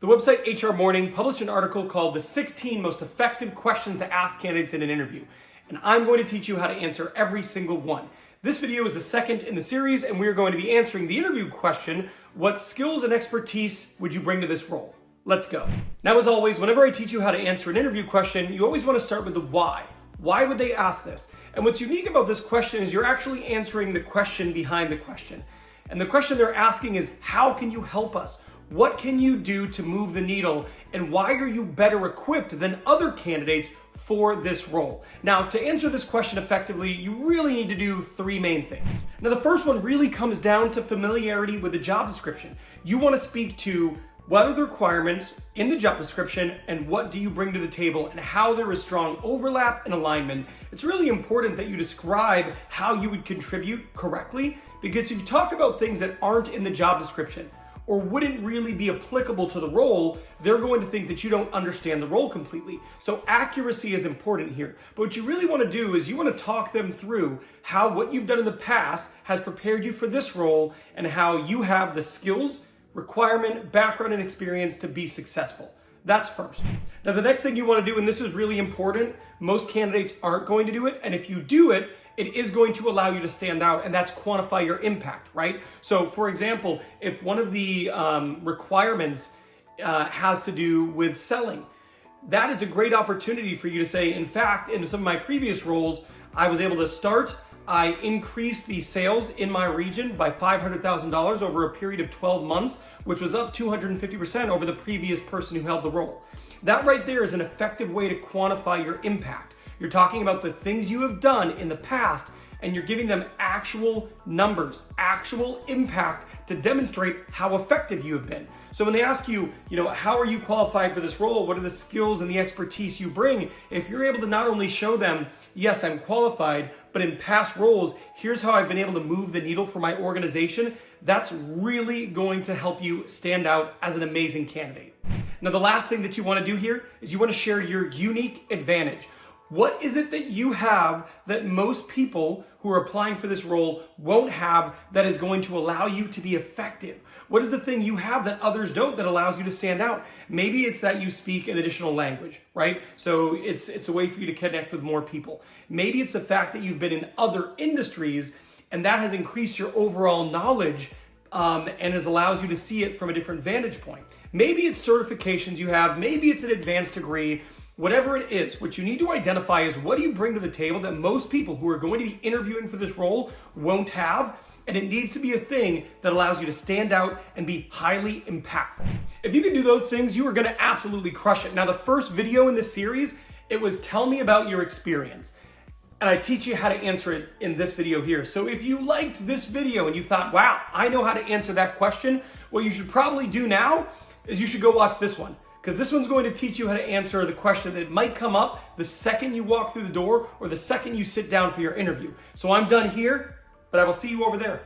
The website HR Morning published an article called The 16 Most Effective Questions to Ask Candidates in an Interview, and I'm going to teach you how to answer every single one. This video is the second in the series, and we're going to be answering the interview question, what skills and expertise would you bring to this role? Let's go. Now, as always, whenever I teach you how to answer an interview question, you always want to start with the why. Why would they ask this? And what's unique about this question is you're actually answering the question behind the question. And the question they're asking is, how can you help us? What can you do to move the needle? And why are you better equipped than other candidates for this role? Now, to answer this question effectively, you really need to do three main things. Now, the first one really comes down to familiarity with the job description. You want to speak to what are the requirements in the job description and what do you bring to the table and how there is strong overlap and alignment. It's really important that you describe how you would contribute correctly, because if you talk about things that aren't in the job description or wouldn't really be applicable to the role, they're going to think that you don't understand the role completely. So accuracy is important here. But what you really want to do is you want to talk them through how what you've done in the past has prepared you for this role and how you have the skills, requirement, background, and experience to be successful. That's first. Now, the next thing you want to do, and this is really important, most candidates aren't going to do it, and if you do it, it is going to allow you to stand out, and that's quantify your impact, right? So, for example, if one of the requirements has to do with selling, that is a great opportunity for you to say, in fact, in some of my previous roles, I was able to start, I increased the sales in my region by $500,000 over a period of 12 months, which was up 250% over the previous person who held the role. That right there is an effective way to quantify your impact. You're talking about the things you have done in the past, and you're giving them actual numbers, actual impact to demonstrate how effective you have been. So when they ask you, how are you qualified for this role? What are the skills and the expertise you bring? If you're able to not only show them, yes, I'm qualified, but in past roles, here's how I've been able to move the needle for my organization, that's really going to help you stand out as an amazing candidate. Now, the last thing that you want to do here is you want to share your unique advantage. What is it that you have that most people who are applying for this role won't have that is going to allow you to be effective? What is the thing you have that others don't that allows you to stand out? Maybe it's that you speak an additional language, right? So it's a way for you to connect with more people. Maybe it's the fact that you've been in other industries and that has increased your overall knowledge and allows you to see it from a different vantage point. Maybe it's certifications you have. Maybe it's an advanced degree. Whatever it is, what you need to identify is what do you bring to the table that most people who are going to be interviewing for this role won't have, and it needs to be a thing that allows you to stand out and be highly impactful. If you can do those things, you are going to absolutely crush it. Now, the first video in this series, it was tell me about your experience. And I teach you how to answer it in this video here. So if you liked this video and you thought, wow, I know how to answer that question, what you should probably do now is you should go watch this one. Because this one's going to teach you how to answer the question that might come up the second you walk through the door or the second you sit down for your interview. So I'm done here, but I will see you over there.